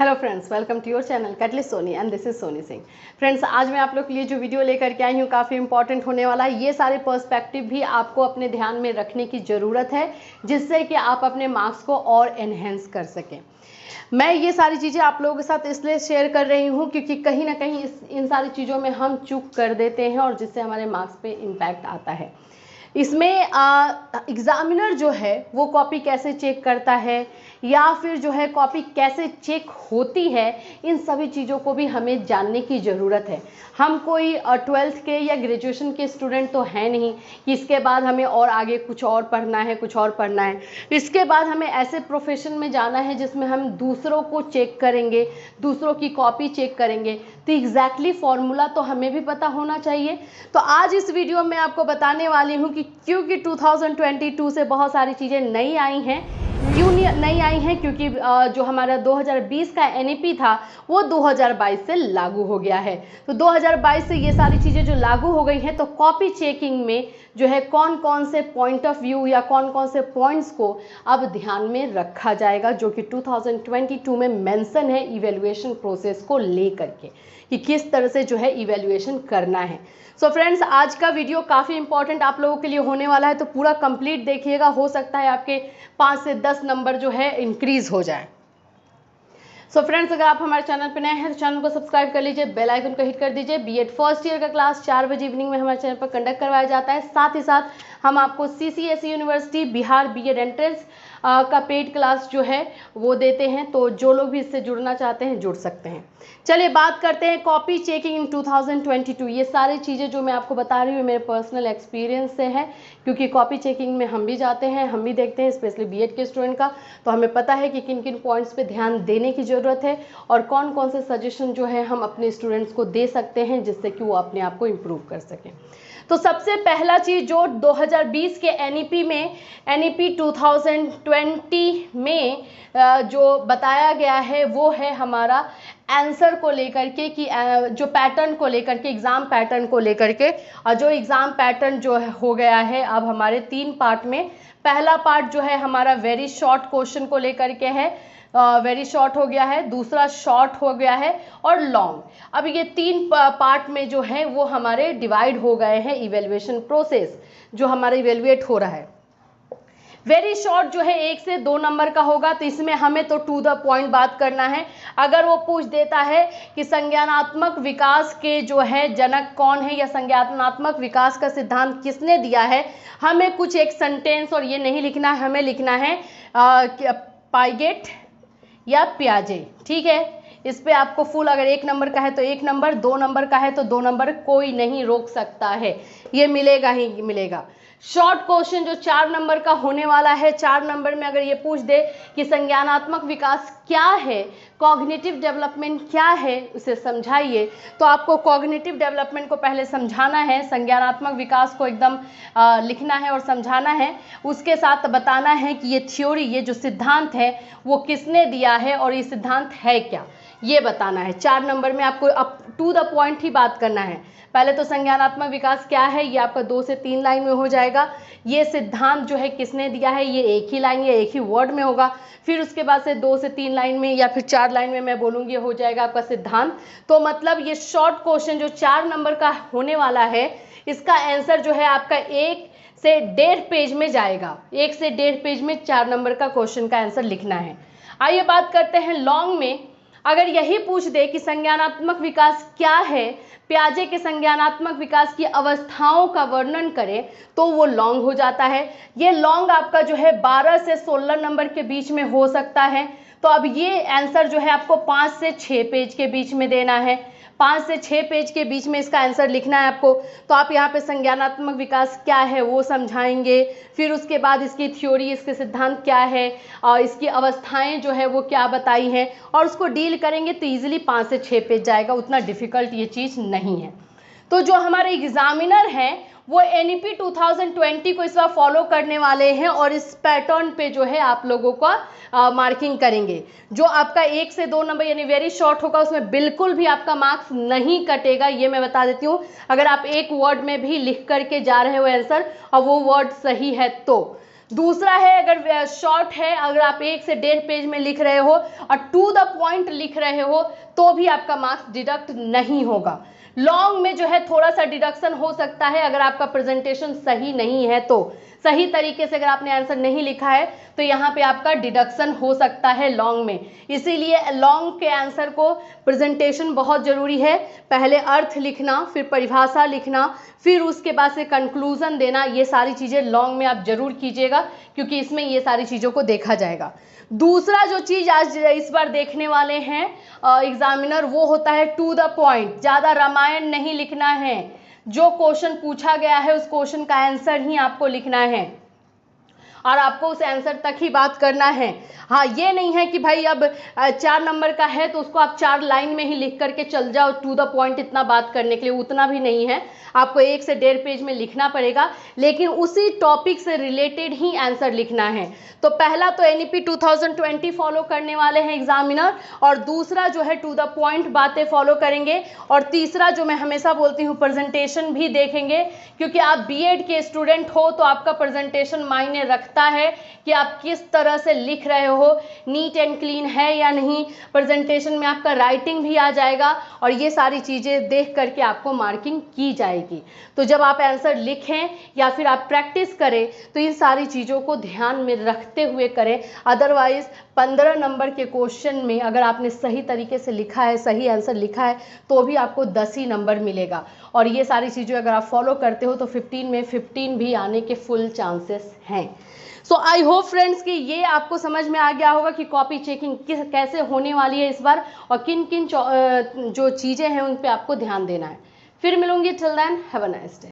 Hello friends, welcome to your channel catalyst Soni and this is Soni Singh. Friends, आज मैं आप लोग के लिए जो वीडियो लेकर के आई हूँ काफ़ी इंपॉर्टेंट होने वाला है। ये सारे पर्सपेक्टिव भी आपको अपने ध्यान में रखने की ज़रूरत है, जिससे कि आप अपने मार्क्स को और एनहेंस कर सकें। मैं ये सारी चीज़ें आप लोगों के साथ इसलिए शेयर कर रही हूँ क्योंकि कहीं ना कहीं इन सारी चीज़ों में हम चूक कर देते हैं और जिससे हमारे मार्क्स पे इम्पैक्ट आता है। इसमें एग्ज़ामिनर जो है वो कॉपी कैसे चेक करता है या फिर जो है कॉपी कैसे चेक होती है, इन सभी चीज़ों को भी हमें जानने की ज़रूरत है। हम कोई 12th के या ग्रेजुएशन के स्टूडेंट तो हैं नहीं कि इसके बाद हमें और आगे कुछ और पढ़ना है, कुछ और पढ़ना है। इसके बाद हमें ऐसे प्रोफेशन में जाना है जिसमें हम दूसरों को चेक करेंगे, दूसरों की कॉपी चेक करेंगे। तो एग्जैक्टली फॉर्मूला तो हमें भी पता होना चाहिए। तो आज इस वीडियो में आपको बताने वाली हूँ कि क्योंकि 2022 से बहुत सारी चीज़ें नई आई हैं। क्यों नई आई हैं? क्योंकि जो हमारा 2020 का एनईपी था वो 2022 से लागू हो गया है। तो 2022 से ये सारी चीज़ें जो लागू हो गई हैं, तो कॉपी चेकिंग में जो है कौन कौन से पॉइंट ऑफ व्यू या कौन कौन से पॉइंट्स को अब ध्यान में रखा जाएगा, जो कि 2022 में मेंशन है इवैल्यूएशन प्रोसेस को लेकर के कि किस तरह से जो है इवैल्यूएशन करना है। सो फ्रेंड्स, आज का वीडियो काफ़ी इंपॉर्टेंट आप लोगों के लिए होने वाला है, तो पूरा कंप्लीट देखिएगा। हो सकता है आपके 5 से 10 नंबर जो है इंक्रीज हो जाए। सो फ्रेंड्स, अगर आप हमारे चैनल पर नए हैं तो चैनल को सब्सक्राइब कर लीजिए, बेल आइकन को हिट कर दीजिए। बीएड फर्स्ट ईयर का क्लास 4 बजे इवनिंग में हमारे चैनल पर कंडक्ट करवाया जाता है। साथ ही साथ हम आपको सीसीएसई यूनिवर्सिटी बिहार बीएड एंट्रेंस का पेड क्लास जो है वो देते हैं। तो जो लोग भी इससे जुड़ना चाहते हैं जुड़ सकते हैं। चलिए बात करते हैं कॉपी चेकिंग इन 2022। ये सारी चीज़ें जो मैं आपको बता रही हूँ मेरे पर्सनल एक्सपीरियंस से है, क्योंकि कॉपी चेकिंग में हम भी जाते हैं, हम भी देखते हैं, स्पेशली बीएड के स्टूडेंट का। तो हमें पता है कि किन किन पॉइंट्स पे ध्यान देने की ज़रूरत है और कौन कौन से सजेशन जो है हम अपने स्टूडेंट्स को दे सकते हैं जिससे कि वो अपने आप को इम्प्रूव कर सकें। तो सबसे पहला चीज़ जो 2020 के एनईपी 2020 में जो बताया गया है वो है हमारा आंसर को लेकर के, कि जो पैटर्न को लेकर के, एग्ज़ाम पैटर्न को लेकर के। और जो एग्ज़ाम पैटर्न जो हो गया है अब हमारे 3 पार्ट में। पहला पार्ट जो है हमारा वेरी शॉर्ट क्वेश्चन को लेकर के है, वेरी शॉर्ट हो गया है, दूसरा शॉर्ट हो गया है और लॉन्ग। अब ये 3 पार्ट में जो है वो हमारे डिवाइड हो गए हैं इवेल्युएशन प्रोसेस जो हमारा इवेल्युएट हो रहा है। वेरी शॉर्ट जो है 1 से 2 नंबर का होगा, तो इसमें हमें तो टू द पॉइंट बात करना है। अगर वो पूछ देता है कि संज्ञानात्मक विकास के जो है जनक कौन है या संज्ञानात्मक विकास का सिद्धांत किसने दिया है, हमें कुछ एक सेंटेंस और ये नहीं लिखना है, हमें लिखना है पाइगेट या पियाजे। ठीक है, इस पे आपको फुल, अगर 1 नंबर का है तो 1 नंबर, 2 नंबर का है तो 2 नंबर, कोई नहीं रोक सकता है, ये मिलेगा ही मिलेगा। शॉर्ट क्वेश्चन जो 4 नंबर का होने वाला है, 4 नंबर में अगर ये पूछ दे कि संज्ञानात्मक विकास क्या है, कॉग्निटिव डेवलपमेंट क्या है, उसे समझाइए, तो आपको कॉग्निटिव डेवलपमेंट को पहले समझाना है, संज्ञानात्मक विकास को एकदम लिखना है और समझाना है। उसके साथ बताना है कि ये थ्योरी, ये जो सिद्धांत है वो किसने दिया है और ये सिद्धांत है क्या, ये बताना है। 4 नंबर में आपको अप टू द पॉइंट ही बात करना है। पहले तो संज्ञानात्मक विकास क्या है, ये आपका 2 से 3 लाइन में हो जाएगा। ये सिद्धांत जो है किसने दिया है, ये एक ही लाइन या एक ही वर्ड में होगा। फिर उसके बाद से 2 से 3 लाइन में या फिर 4 लाइन में मैं बोलूँगी, हो जाएगा आपका सिद्धांत। तो मतलब ये शॉर्ट क्वेश्चन जो 4 नंबर का होने वाला है, इसका आंसर जो है आपका 1 से 1.5 पेज में जाएगा। 1 से 1.5 पेज में 4 नंबर का क्वेश्चन का आंसर लिखना है। आइए बात करते हैं लॉन्ग में। अगर यही पूछ दे कि संज्ञानात्मक विकास क्या है, पियाजे के संज्ञानात्मक विकास की अवस्थाओं का वर्णन करें, तो वो लॉन्ग हो जाता है। ये लॉन्ग आपका जो है 12 से 16 नंबर के बीच में हो सकता है। तो अब ये आंसर जो है आपको 5 से 6 पेज के बीच में देना है। 5 से 6 पेज के बीच में इसका आंसर लिखना है आपको। तो आप यहाँ पे संज्ञानात्मक विकास क्या है वो समझाएंगे, फिर उसके बाद इसकी थ्योरी, इसके सिद्धांत क्या है, इसकी अवस्थाएं जो है वो क्या बताई हैं, और उसको डील करेंगे तो ईजिली 5 से 6 पेज जाएगा। उतना डिफिकल्ट ये चीज़ नहीं है। तो जो हमारे एग्जामिनर हैं वो एनईपी 2020 को इस बार फॉलो करने वाले हैं और इस पैटर्न पे जो है आप लोगों का मार्किंग करेंगे। जो आपका 1 से 2 नंबर यानी वेरी शॉर्ट होगा, उसमें बिल्कुल भी आपका मार्क्स नहीं कटेगा, ये मैं बता देती हूँ। अगर आप एक वर्ड में भी लिख करके जा रहे हो आंसर और वो वर्ड सही है तो दूसरा है अगर शॉर्ट है, अगर आप 1 से 1.5 पेज में लिख रहे हो और टू द पॉइंट लिख रहे हो तो भी आपका मार्क्स डिडक्ट नहीं होगा। लॉन्ग में जो है थोड़ा सा डिडक्शन हो सकता है अगर आपका प्रेजेंटेशन सही नहीं है, तो सही तरीके से अगर आपने आंसर नहीं लिखा है तो यहाँ पे आपका डिडक्शन हो सकता है लॉन्ग में। इसीलिए लॉन्ग के आंसर को प्रेजेंटेशन बहुत जरूरी है। पहले अर्थ लिखना, फिर परिभाषा लिखना, फिर उसके बाद से कंक्लूजन देना, ये सारी चीज़ें लॉन्ग में आप जरूर कीजिएगा क्योंकि इसमें ये सारी चीज़ों को देखा जाएगा। दूसरा जो चीज़ आज इस बार देखने वाले हैं एग्जामिनर, वो होता है टू द पॉइंट। ज़्यादा रामायण नहीं लिखना है, जो क्वेश्चन पूछा गया है उस क्वेश्चन का आंसर ही आपको लिखना है और आपको उस आंसर तक ही बात करना है। हाँ, ये नहीं है कि भाई अब 4 नंबर का है तो उसको आप 4 लाइन में ही लिख करके चल जाओ टू द पॉइंट इतना बात करने के लिए, उतना भी नहीं है। आपको 1 से 1.5 पेज में लिखना पड़ेगा, लेकिन उसी टॉपिक से रिलेटेड ही आंसर लिखना है। तो पहला तो NEP 2020 फॉलो करने वाले हैं एग्जामिनर, और दूसरा जो है टू द पॉइंट बातें फॉलो करेंगे, और तीसरा जो मैं हमेशा बोलती हूँ प्रेजेंटेशन भी देखेंगे, क्योंकि आप B.Ed के स्टूडेंट हो तो आपका प्रेजेंटेशन मायने रखता है कि आप किस तरह से लिख रहे हो, नीट एंड क्लीन है या नहीं। प्रेजेंटेशन में आपका राइटिंग भी आ जाएगा और ये सारी चीज़ें देख करके आपको मार्किंग की जाएगी। तो जब आप आंसर लिखें या फिर आप प्रैक्टिस करें तो इन सारी चीज़ों को ध्यान में रखते हुए करें। अदरवाइज 15 नंबर के क्वेश्चन में अगर आपने सही तरीके से लिखा है, सही आंसर लिखा है, तो भी आपको 10 ही नंबर मिलेगा। और ये सारी चीज़ें अगर आप फॉलो करते हो तो 15 में 15 भी आने के फुल चांसेस हैं। सो आई होप फ्रेंड्स कि ये आपको समझ में आ गया होगा कि कॉपी चेकिंग कैसे होने वाली है इस बार और किन किन जो चीज़ें हैं उन पे आपको ध्यान देना है। फिर मिलूंगी, till then have a nice day.